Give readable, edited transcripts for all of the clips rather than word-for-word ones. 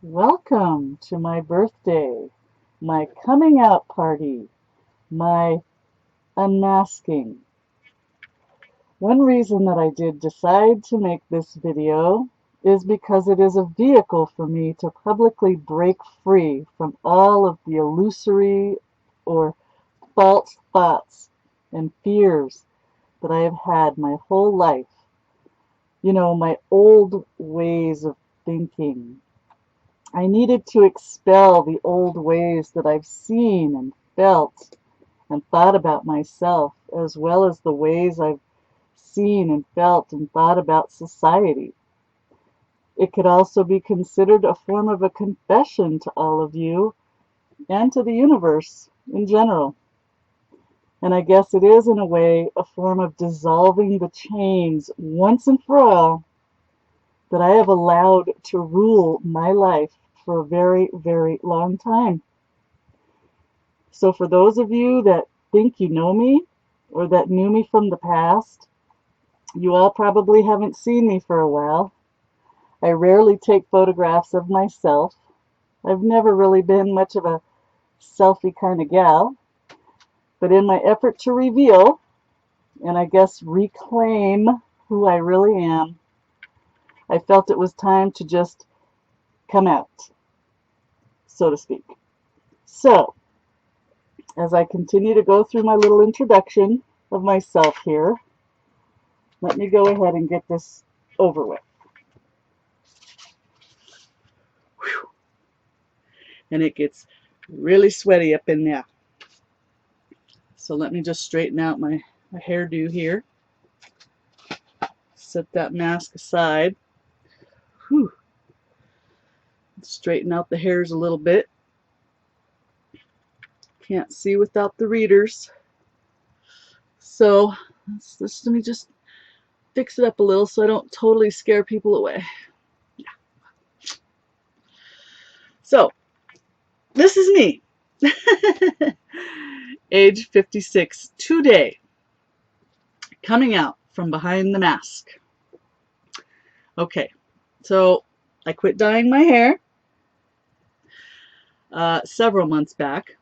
Welcome to my birthday, my coming out party, my unmasking. One reason that I did decide to make this video is because it is a vehicle for me to publicly break free from all of the illusory or false thoughts and fears that I have had my whole life. My old ways of thinking. I needed to expel the old ways that I've seen and felt and thought about myself, as well as the ways I've seen and felt and thought about society. It could also be considered a form of a confession to all of you and to the universe in general. And I guess it is, in a way, a form of dissolving the chains once and for all that I have allowed to rule my life for a very, very long time. So for those of you that think you know me or that knew me from the past, you all probably haven't seen me for a while. I rarely take photographs of myself. I've never really been much of a selfie kind of gal. But in my effort to reveal, and I guess reclaim who I really am, I felt it was time to just come out, so to speak. So, as I continue to go through my little introduction of myself here, let me go ahead and get this over with. Whew. And it gets really sweaty up in there. So let me just straighten out my hairdo here. Set that mask aside. Whew. Straighten out the hairs a little bit. Can't see without the readers. So let me just fix it up a little so I don't totally scare people away. Yeah. So this is me. Age 56 today. Coming out from behind the mask. Okay, so I quit dyeing my hair several months back.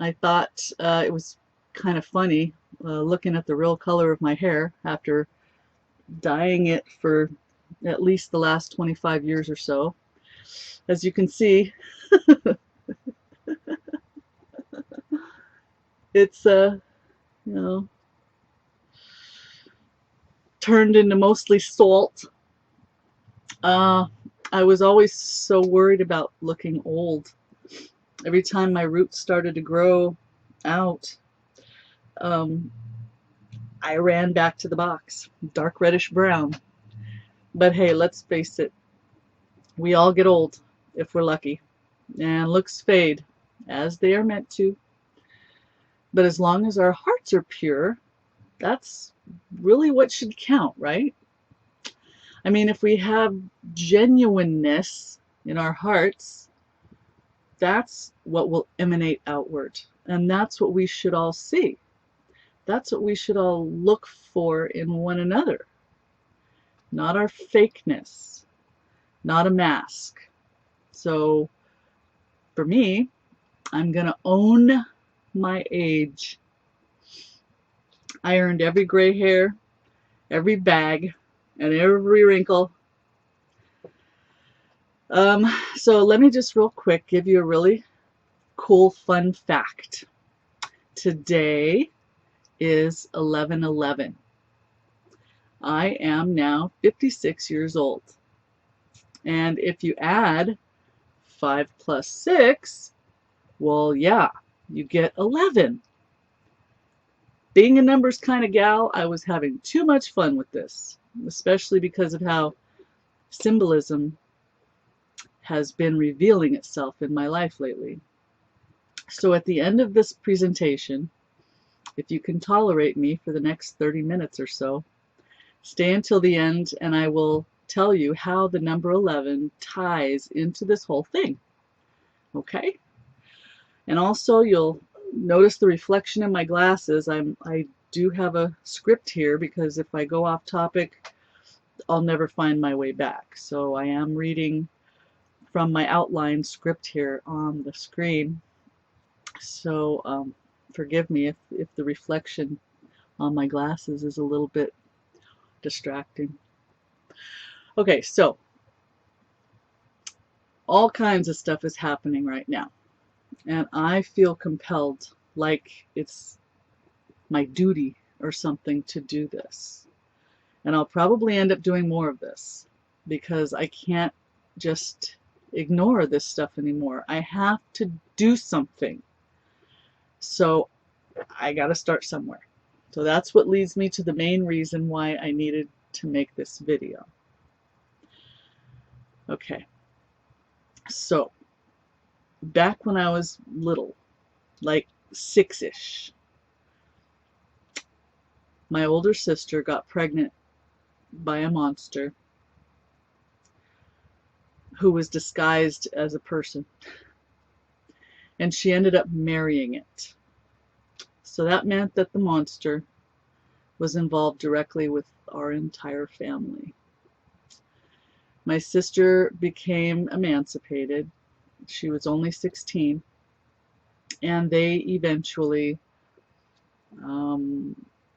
I thought it was kind of funny looking at the real color of my hair after dyeing it for at least the last 25 years or so. As you can see, it's turned into mostly salt. I was always so worried about looking old. Every time my roots started to grow out, I ran back to the box, dark reddish brown. But hey, let's face it, we all get old if we're lucky, and looks fade as they are meant to. But as long as our hearts are pure, that's really what should count, right? I mean, if we have genuineness in our hearts, that's what will emanate outward. And that's what we should all see. That's what we should all look for in one another. Not our fakeness, not a mask. So for me, I'm going to own my age. I earned every gray hair, every bag, and every wrinkle. So let me just real quick give you a really cool, fun fact. Today is 11/11. I am now 56 years old. And if you add 5 plus 6, well, yeah, you get 11. Being a numbers kind of gal, I was having too much fun with this, especially because of how symbolism has been revealing itself in my life lately. So at the end of this presentation, if you can tolerate me for the next 30 minutes or so, stay until the end and I will tell you how the number 11 ties into this whole thing. Okay? And also you'll notice the reflection in my glasses. I do have a script here because if I go off topic, I'll never find my way back. So I am reading from my outline script here on the screen. So forgive me if the reflection on my glasses is a little bit distracting. Okay, so all kinds of stuff is happening right now, and I feel compelled, like it's my duty or something, to do this. And I'll probably end up doing more of this because I can't just ignore this stuff anymore. I have to do something. So I got to start somewhere. So that's what leads me to the main reason why I needed to make this video. Okay. So back when I was little, like 6-ish, my older sister got pregnant by a monster who was disguised as a person, and she ended up marrying it. So that meant that the monster was involved directly with our entire family. My sister became emancipated. She was only 16, and they eventually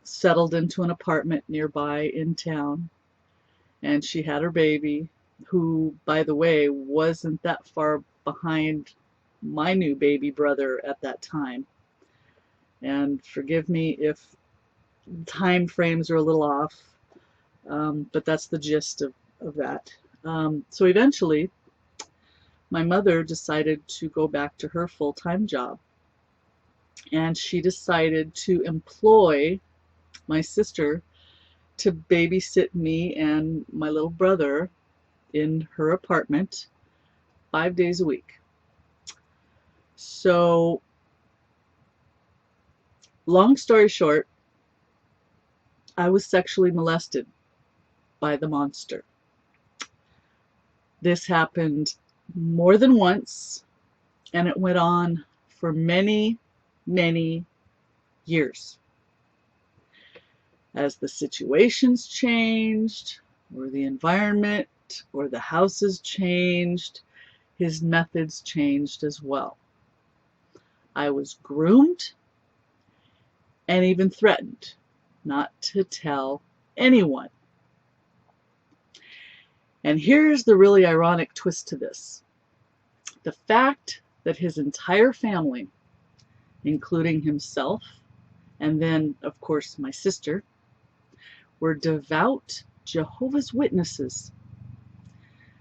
settled into an apartment nearby in town, and she had her baby, who, by the way, wasn't that far behind my new baby brother at that time. And forgive me if time frames are a little off, but that's the gist of that. So eventually, my mother decided to go back to her full-time job, and she decided to employ my sister to babysit me and my little brother in her apartment 5 days a week. So, long story short, I was sexually molested by the monster. This happened more than once, and it went on for many, many years. As the situations changed, or the environment, or the houses changed, his methods changed as well. I was groomed and even threatened not to tell anyone. And here's the really ironic twist to this. The fact that his entire family, including himself, and then, of course, my sister, were devout Jehovah's Witnesses.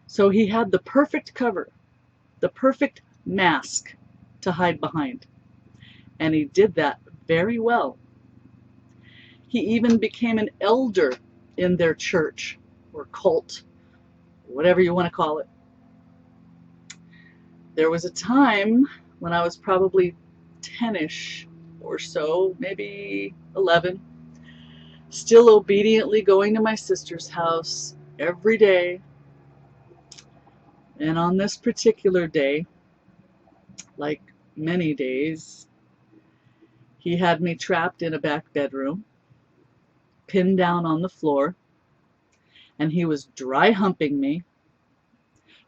So he had the perfect cover, the perfect mask to hide behind. And he did that very well. He even became an elder in their church or cult, whatever you want to call it. There was a time when I was probably 10-ish or so, maybe 11, still obediently going to my sister's house every day. And on this particular day, like many days, he had me trapped in a back bedroom, pinned down on the floor, and he was dry humping me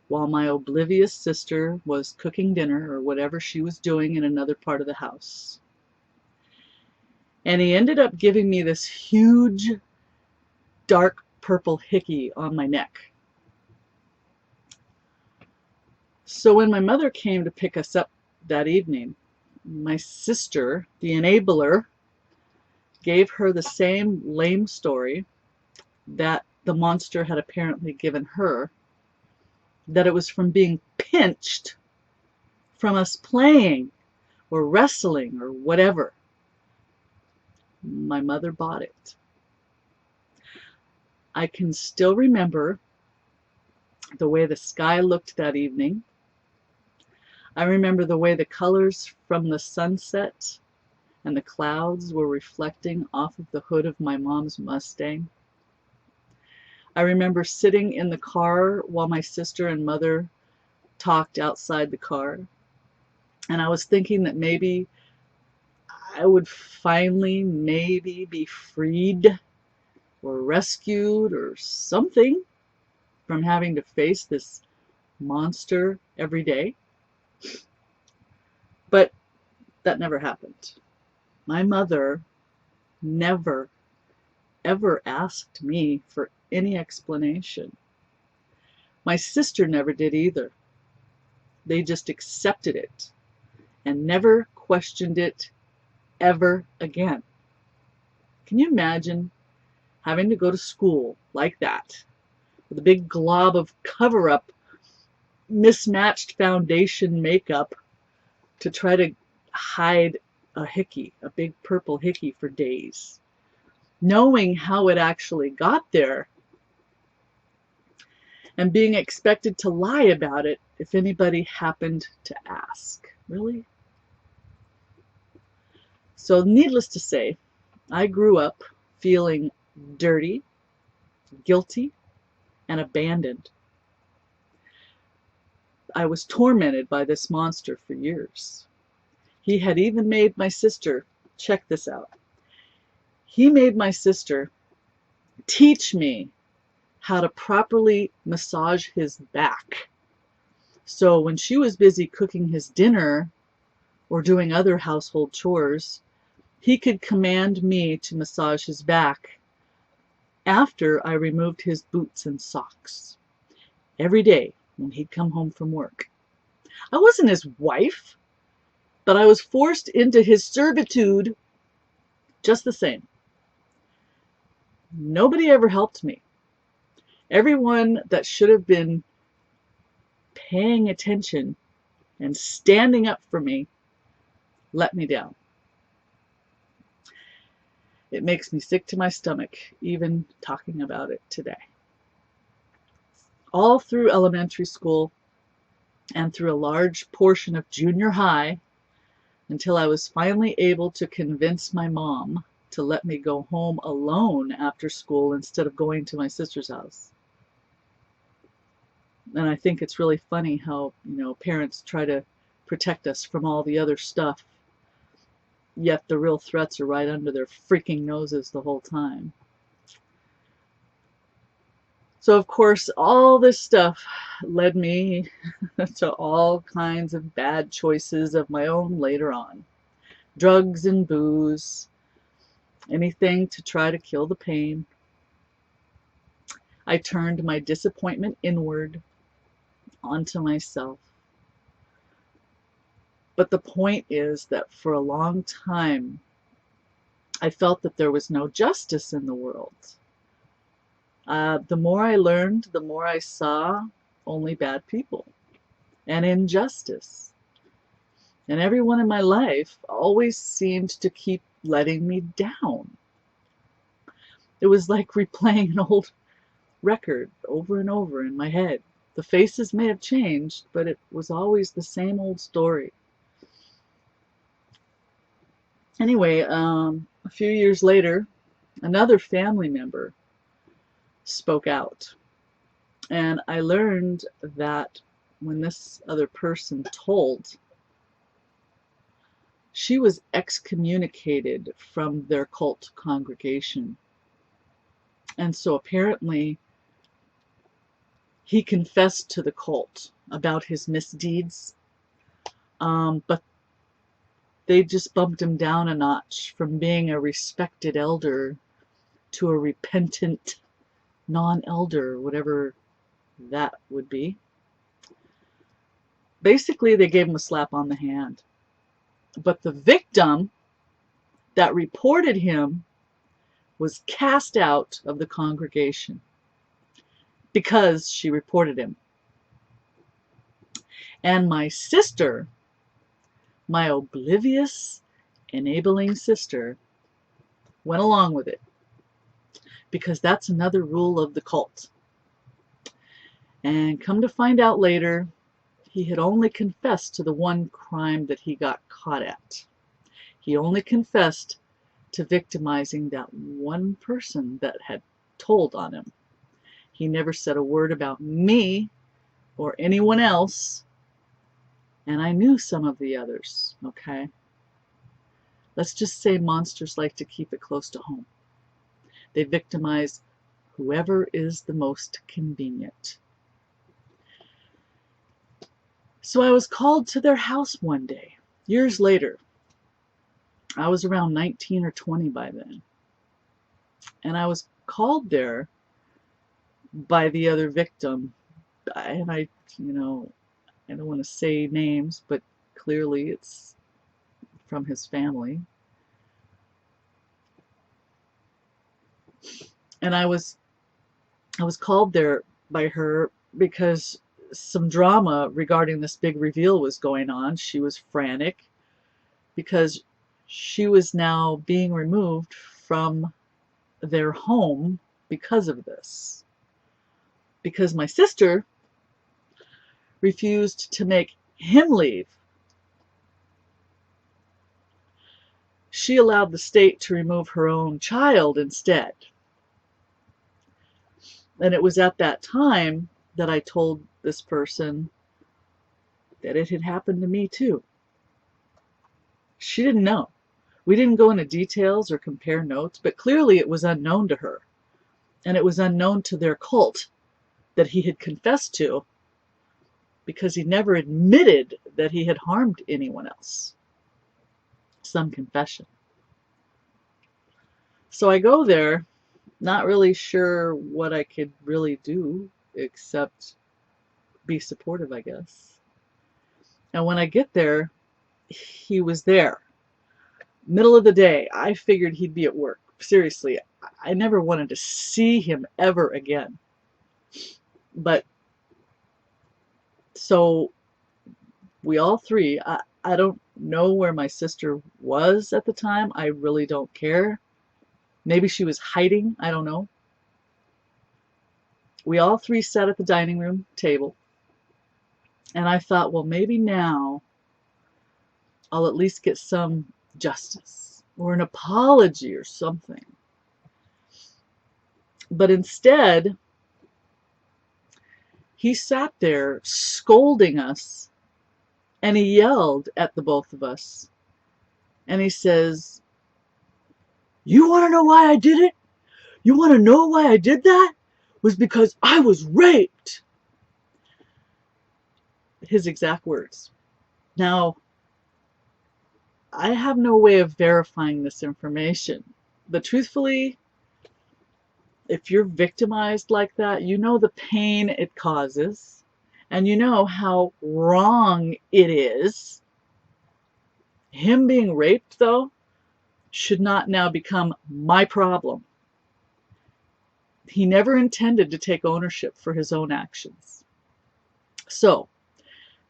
while my oblivious sister was cooking dinner or whatever she was doing in another part of the house. And he ended up giving me this huge dark purple hickey on my neck. So when my mother came to pick us up that evening, my sister, the enabler, gave her the same lame story that the monster had apparently given her, that it was from being pinched from us playing or wrestling or whatever. My mother bought it. I can still remember the way the sky looked that evening. I remember the way the colors from the sunset and the clouds were reflecting off of the hood of my mom's Mustang. I remember sitting in the car while my sister and mother talked outside the car. And I was thinking that maybe I would finally maybe be freed or rescued or something from having to face this monster every day. But that never happened. My mother never, ever asked me for any explanation. My sister never did either. They just accepted it and never questioned it ever again. Can you imagine having to go to school like that with a big glob of cover-up, mismatched foundation makeup to try to hide a hickey, a big purple hickey for days, knowing how it actually got there and being expected to lie about it if anybody happened to ask? Really? So needless to say, I grew up feeling dirty, guilty, and abandoned. I was tormented by this monster for years. He had even made my sister, check this out, he made my sister teach me how to properly massage his back. So when she was busy cooking his dinner or doing other household chores, he could command me to massage his back after I removed his boots and socks. Every day when he'd come home from work. I wasn't his wife, but I was forced into his servitude just the same. Nobody ever helped me. Everyone that should have been paying attention and standing up for me let me down. It makes me sick to my stomach even talking about it today. All through elementary school and through a large portion of junior high, until I was finally able to convince my mom to let me go home alone after school instead of going to my sister's house. And I think it's really funny how, parents try to protect us from all the other stuff, yet the real threats are right under their freaking noses the whole time. So of course, all this stuff led me to all kinds of bad choices of my own later on. Drugs and booze, anything to try to kill the pain. I turned my disappointment inward onto myself. But the point is that for a long time, I felt that there was no justice in the world. The more I learned, the more I saw only bad people and injustice. And everyone in my life always seemed to keep letting me down. It was like replaying an old record over and over in my head. The faces may have changed, but it was always the same old story. Anyway, a few years later, another family member spoke out. And I learned that when this other person told, she was excommunicated from their cult congregation. And so apparently he confessed to the cult about his misdeeds, but they just bumped him down a notch from being a respected elder to a repentant non-elder, whatever that would be. Basically, they gave him a slap on the hand. But the victim that reported him was cast out of the congregation because she reported him. And my sister, my oblivious, enabling sister, went along with it, because that's another rule of the cult. And come to find out later, he had only confessed to the one crime that he got caught at. He only confessed to victimizing that one person that had told on him. He never said a word about me or anyone else, and I knew some of the others, okay? Let's just say monsters like to keep it close to home. They victimize whoever is the most convenient. So I was called to their house one day, years later. I was around 19 or 20 by then. And I was called there by the other victim. And I don't want to say names, but clearly it's from his family. And I was called there by her because some drama regarding this big reveal was going on. She was frantic because she was now being removed from their home because of this. Because my sister refused to make him leave. She allowed the state to remove her own child instead. And it was at that time that I told this person that it had happened to me too. She didn't know. We didn't go into details or compare notes, but clearly it was unknown to her. And it was unknown to their cult that he had confessed to, because he never admitted that he had harmed anyone else. Some confession. So I go there, not really sure what I could really do except be supportive, I guess. And when I get there, he was there. Middle of the day, I figured he'd be at work. Seriously, I never wanted to see him ever again. But so we all three, I don't know where my sister was at the time. I really don't care. Maybe she was hiding. I don't know. We all three sat at the dining room table. And I thought, well, maybe now I'll at least get some justice or an apology or something. But instead, he sat there scolding us, and he yelled at the both of us. And he says, "You want to know why I did it? You want to know why I did that? Was because I was raped." His exact words. Now, I have no way of verifying this information, but truthfully, if you're victimized like that, you know the pain it causes, and you know how wrong it is. Him being raped, though, should not now become my problem. He never intended to take ownership for his own actions. So,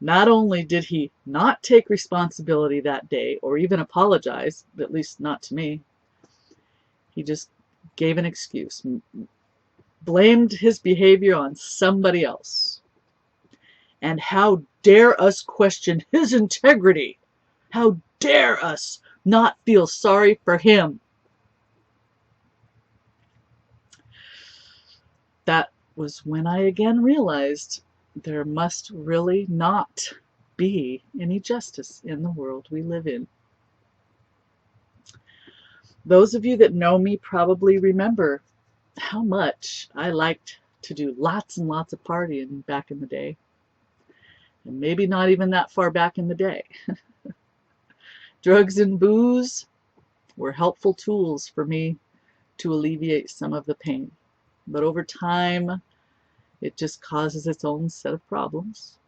not only did he not take responsibility that day or even apologize, at least not to me, he just gave an excuse, blamed his behavior on somebody else. And how dare us question his integrity? How dare us not feel sorry for him? That was when I again realized there must really not be any justice in the world we live in. Those of you that know me probably remember how much I liked to do lots and lots of partying back in the day. And maybe not even that far back in the day. Drugs and booze were helpful tools for me to alleviate some of the pain. But over time, it just causes its own set of problems.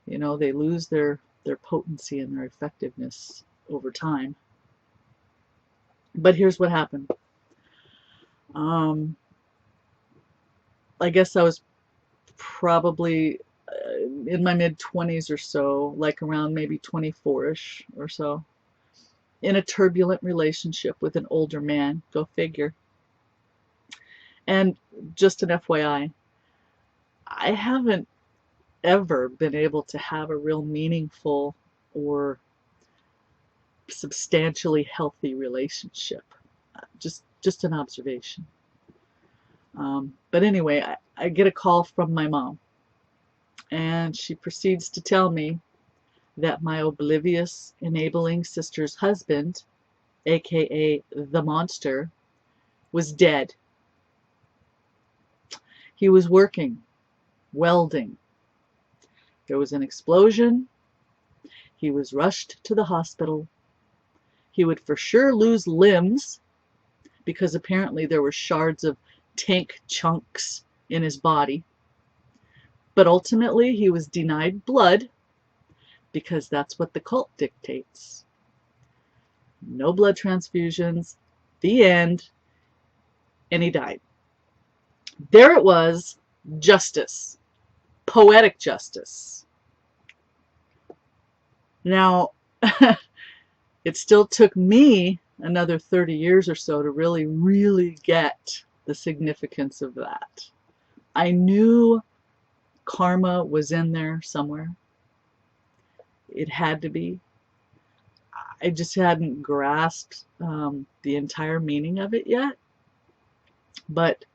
You know, they lose their potency and their effectiveness over time. But here's what happened. I guess I was probably in my mid-20s or so, like around maybe 24-ish or so, in a turbulent relationship with an older man. Go figure. And just an FYI, I haven't ever been able to have a real meaningful or substantially healthy relationship. Just an observation. But anyway, I get a call from my mom, and she proceeds to tell me that my oblivious, enabling sister's husband, aka the monster, was dead. He was working, welding, There was an explosion. He was rushed to the hospital. He would for sure lose limbs because apparently there were shards of tank chunks in his body. But ultimately he was denied blood because that's what the cult dictates. No blood transfusions, the end, and he died. There it was, justice, poetic justice. Now, it still took me another 30 years or so to really get the significance of that. I knew karma was in there somewhere. It had to be. I just hadn't grasped the entire meaning of it yet. But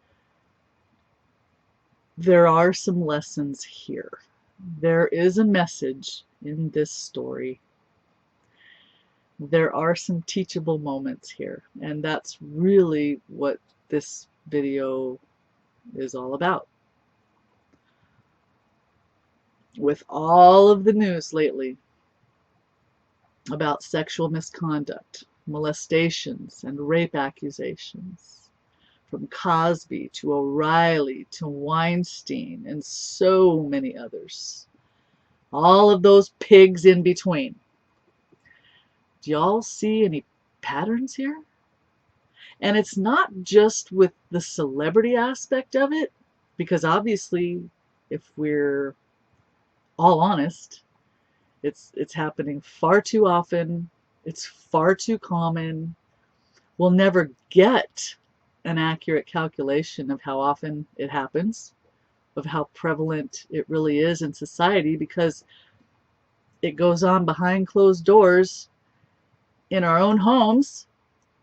there are some lessons here. There is a message in this story. There are some teachable moments here, and that's really what this video is all about. With all of the news lately about sexual misconduct, molestations, and rape accusations, from Cosby to O'Reilly to Weinstein and so many others, all of those pigs in between. Do y'all see any patterns here? And it's not just with the celebrity aspect of it, because obviously, if we're all honest, it's happening far too often. It's far too common. We'll never get an accurate calculation of how often it happens, of how prevalent it really is in society, because it goes on behind closed doors in our own homes,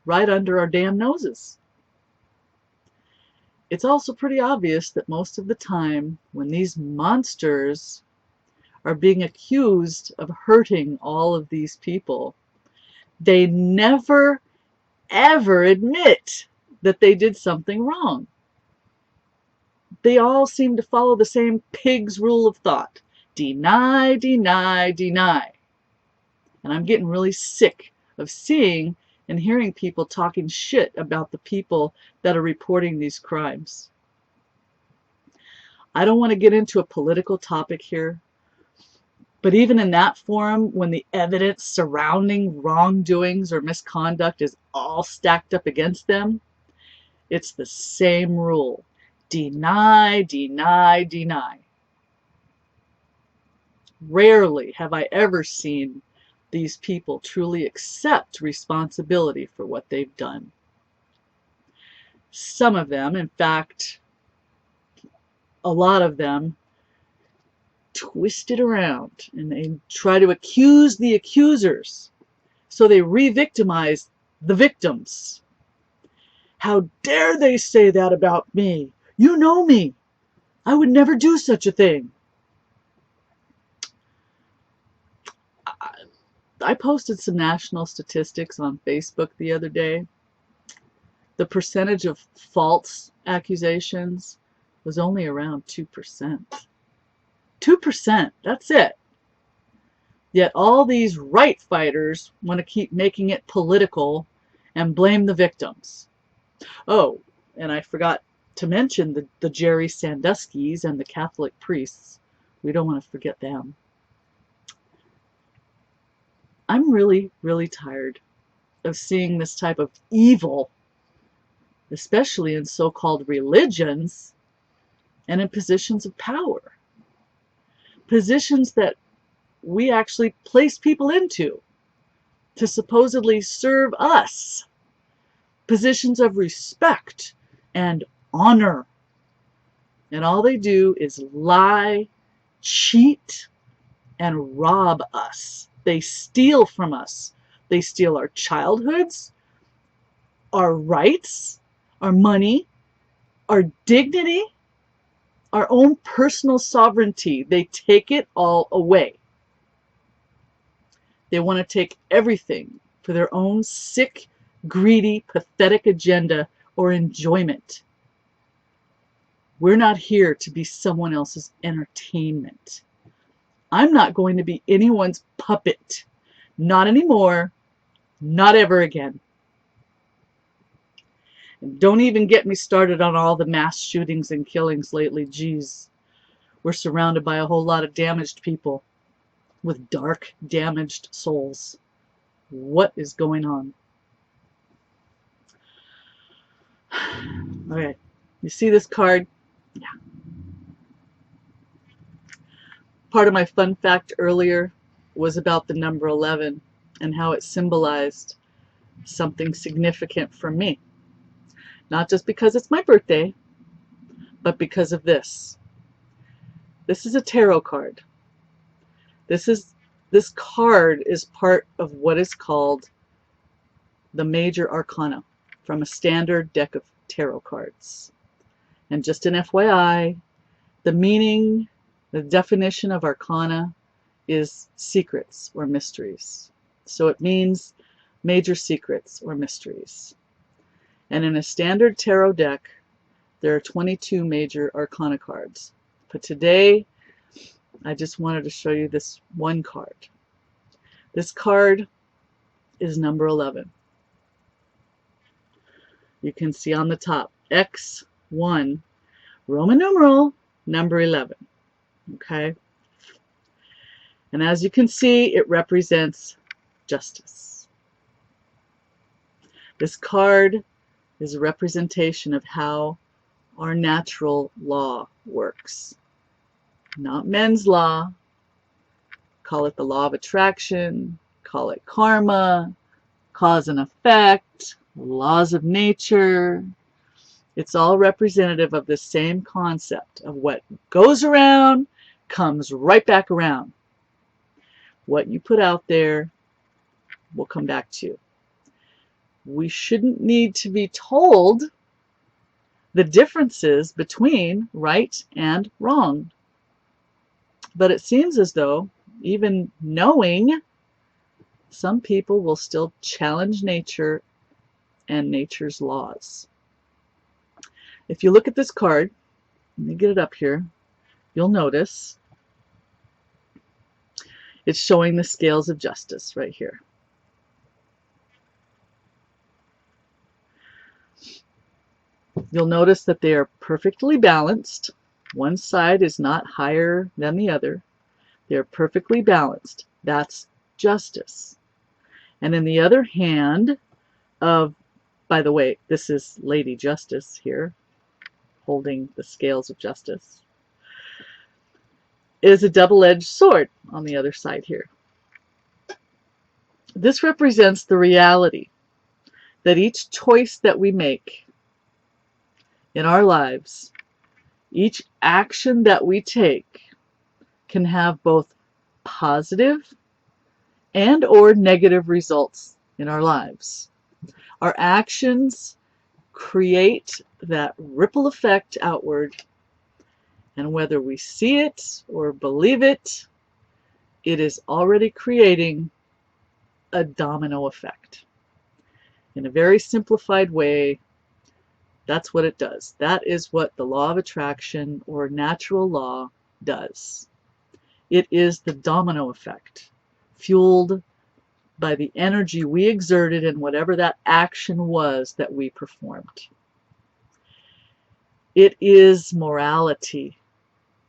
right under our damn noses. It's also pretty obvious that most of the time when these monsters are being accused of hurting all of these people, they never ever admit that they did something wrong. They all seem to follow the same pig's rule of thought. Deny, deny, deny. And I'm getting really sick of seeing and hearing people talking shit about the people that are reporting these crimes. I don't want to get into a political topic here, but even in that forum, when the evidence surrounding wrongdoings or misconduct is all stacked up against them, it's the same rule. Deny, deny, deny. Rarely have I ever seen these people truly accept responsibility for what they've done. Some of them, in fact, a lot of them, twist it around and they try to accuse the accusers. So they re-victimize the victims. How dare they say that about me? You know me. I would never do such a thing. I posted some national statistics on Facebook the other day. The percentage of false accusations was only around 2%. 2%, that's it. Yet all these right fighters want to keep making it political and blame the victims. Oh, and I forgot to mention the Jerry Sandusky's and the Catholic priests. We don't want to forget them. I'm really tired of seeing this type of evil, especially in so-called religions and in positions of power. Positions that we actually place people into to supposedly serve us. Positions of respect and honor. And all they do is lie, cheat, and rob us. They steal from us. They steal our childhoods, our rights, our money, our dignity, our own personal sovereignty. They take it all away. They want to take everything for their own sick, greedy, pathetic agenda or enjoyment. We're not here to be someone else's entertainment. I'm not going to be anyone's puppet. Not anymore. Not ever again. And don't even get me started on all the mass shootings and killings lately. Geez, we're surrounded by a whole lot of damaged people with dark, damaged souls. What is going on? Okay, you see this card? Yeah. Part of my fun fact earlier was about the number 11 and how it symbolized something significant for me. Not just because it's my birthday, but because of this. This is a tarot card. This card is part of what is called the major arcana from a standard deck of tarot cards. And just an FYI, the meaning, the definition of arcana is secrets or mysteries. So it means major secrets or mysteries. And in a standard tarot deck, there are 22 major arcana cards. But today, I just wanted to show you this one card. This card is number 11. You can see on the top, X1, Roman numeral, number 11. Okay? And as you can see, it represents justice. This card is a representation of how our natural law works. Not men's law. Call it the law of attraction, call it karma, cause and effect, laws of nature. It's all representative of the same concept of what goes around comes right back around. What you put out there will come back to you. We shouldn't need to be told the differences between right and wrong. But it seems as though, even knowing, some people will still challenge nature and nature's laws. If you look at this card, let me get it up here, you'll notice it's showing the scales of justice right here. You'll notice that they are perfectly balanced. One side is not higher than the other. They're perfectly balanced. That's justice. And in the other hand of, by the way, this is Lady Justice here, holding the scales of justice, is a double-edged sword on the other side here. This represents the reality that each choice that we make in our lives, each action that we take, can have both positive and or negative results in our lives. Our actions create that ripple effect outward, and whether we see it or believe it, it is already creating a domino effect. In a very simplified way, that's what it does. That is what the law of attraction or natural law does. It is the domino effect, fueled by the energy we exerted in whatever that action was that we performed. It is morality.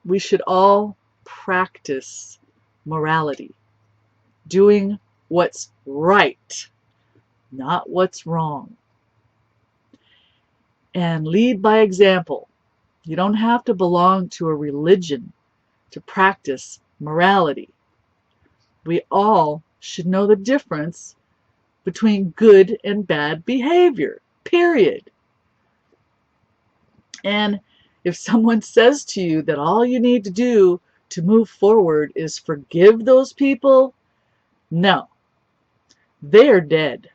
We should all practice morality, doing what's right, not what's wrong. And lead by example. You don't have to belong to a religion to practice morality. We all should know the difference between good and bad behavior, period. And if someone says to you that all you need to do to move forward is forgive those people, no. They are dead.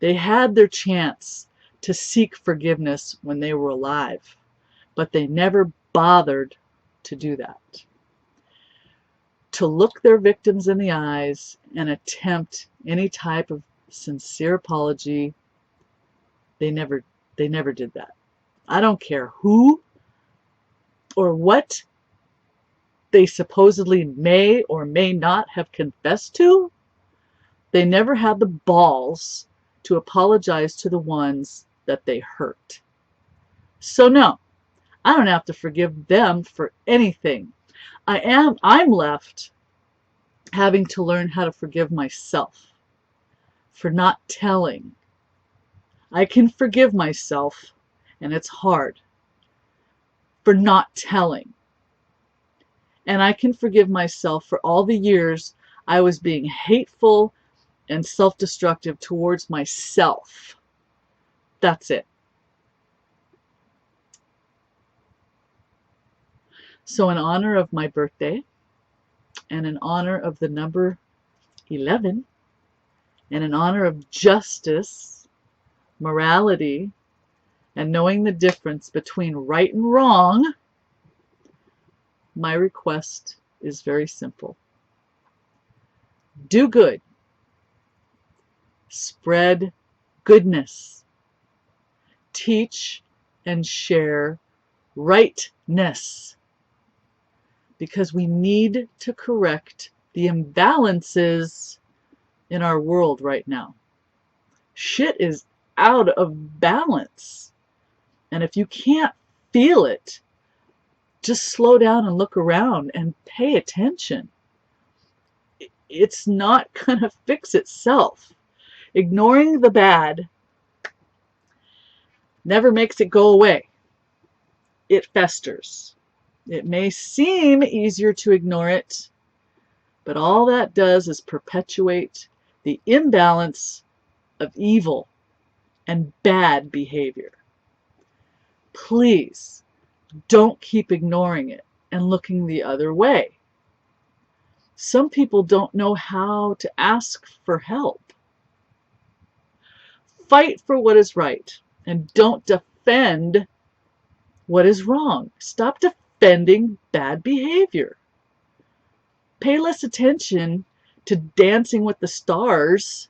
They had their chance to seek forgiveness when they were alive, but they never bothered to do that. To look their victims in the eyes and attempt any type of sincere apology, they never did that. I don't care who or what they supposedly may or may not have confessed to, they never had the balls to apologize to the ones that they hurt. So no, I don't have to forgive them for anything. I'm left having to learn how to forgive myself for not telling. I can forgive myself, and it's hard, for not telling. And I can forgive myself for all the years I was being hateful and self-destructive towards myself. That's it. So in honor of my birthday, and in honor of the number 11, and in honor of justice, morality, and knowing the difference between right and wrong, my request is very simple. Do good. Spread goodness. Teach and share rightness. Because we need to correct the imbalances in our world right now. Shit is out of balance. And if you can't feel it, just slow down and look around and pay attention. It's not going to fix itself. Ignoring the bad never makes it go away. It festers. It may seem easier to ignore it, but all that does is perpetuate the imbalance of evil and bad behavior. Please don't keep ignoring it and looking the other way. Some people don't know how to ask for help. Fight for what is right and don't defend what is wrong. Stop defending bad behavior. Pay less attention to Dancing with the Stars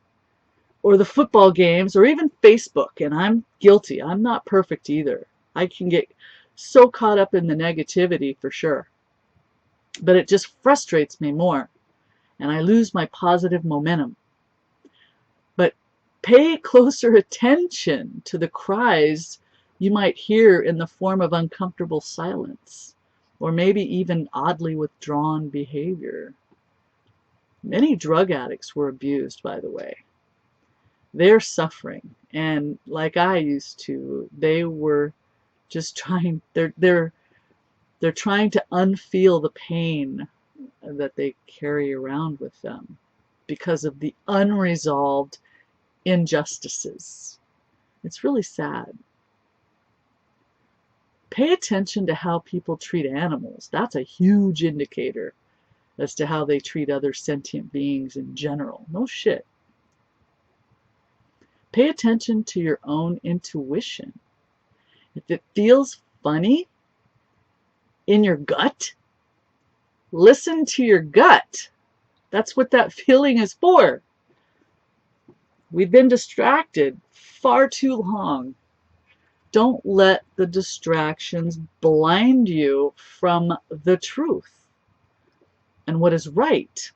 or the football games or even Facebook. And I'm guilty. I'm not perfect either. I can get so caught up in the negativity for sure. But it just frustrates me more. And I lose my positive momentum. But pay closer attention to the cries you might hear in the form of uncomfortable silence, or maybe even oddly withdrawn behavior. Many drug addicts were abused, by the way. They're suffering, and like I used to, they were just trying. They're trying to unfeel the pain that they carry around with them because of the unresolved injustices. It's really sad. Pay attention to how people treat animals. That's a huge indicator as to how they treat other sentient beings in general. No shit. Pay attention to your own intuition. If it feels funny in your gut, listen to your gut. That's what that feeling is for. We've been distracted far too long. Don't let the distractions blind you from the truth and what is right.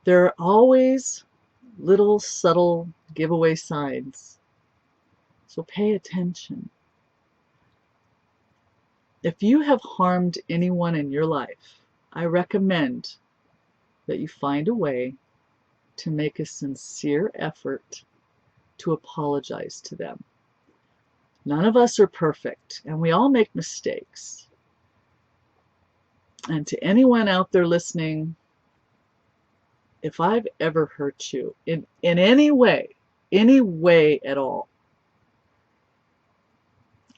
There are always little subtle giveaway signs, so pay attention. If you have harmed anyone in your life, I recommend that you find a way to make a sincere effort to apologize to them. None of us are perfect, and we all make mistakes. And to anyone out there listening, if I've ever hurt you in any way at all,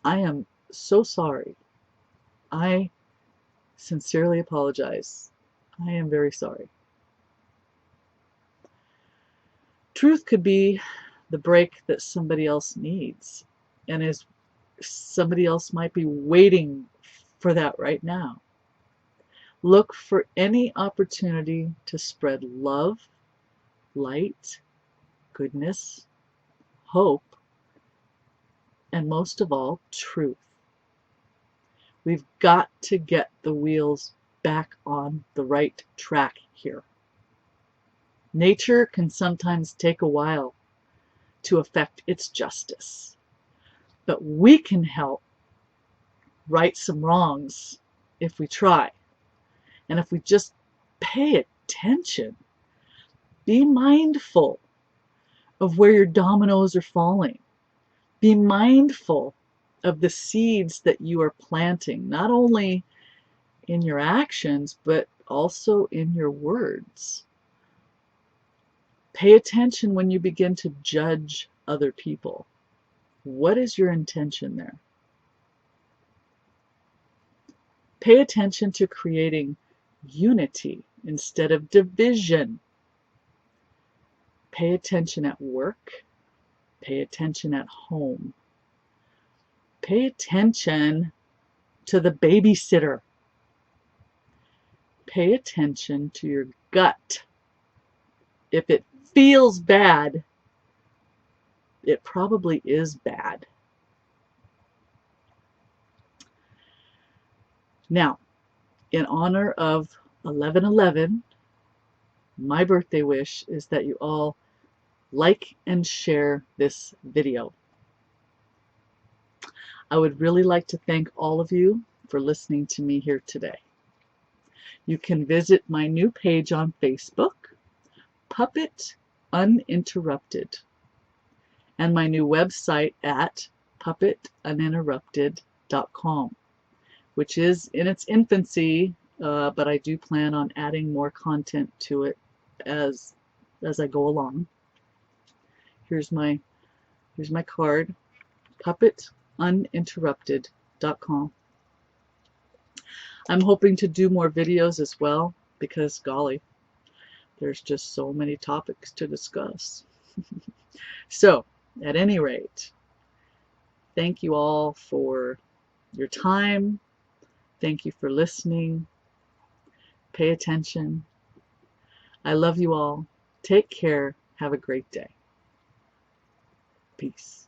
I am so sorry. I sincerely apologize. I am very sorry. Truth could be the break that somebody else needs, and somebody else might be waiting for that right now. Look for any opportunity to spread love, light, goodness, hope, and most of all, truth. We've got to get the wheels back on the right track here. Nature can sometimes take a while to effect its justice, but we can help right some wrongs if we try. And if we just pay attention, be mindful of where your dominoes are falling. Be mindful of the seeds that you are planting, not only in your actions, but also in your words. Pay attention when you begin to judge other people. What is your intention there? Pay attention to creating unity instead of division. Pay attention at work. Pay attention at home. Pay attention to the babysitter. Pay attention to your gut. If it feels bad, it probably is bad. Now, in honor of 11/11, my birthday wish is that you all like and share this video. I would really like to thank all of you for listening to me here today. You can visit my new page on Facebook, Puppet Uninterrupted, and my new website at puppetuninterrupted.com, which is in its infancy, but I do plan on adding more content to it as I go along. Here's my card, puppetuninterrupted.com. I'm hoping to do more videos as well because, golly, there's just so many topics to discuss. So, at any rate, thank you all for your time. Thank you for listening. Pay attention. I love you all. Take care. Have a great day. Peace.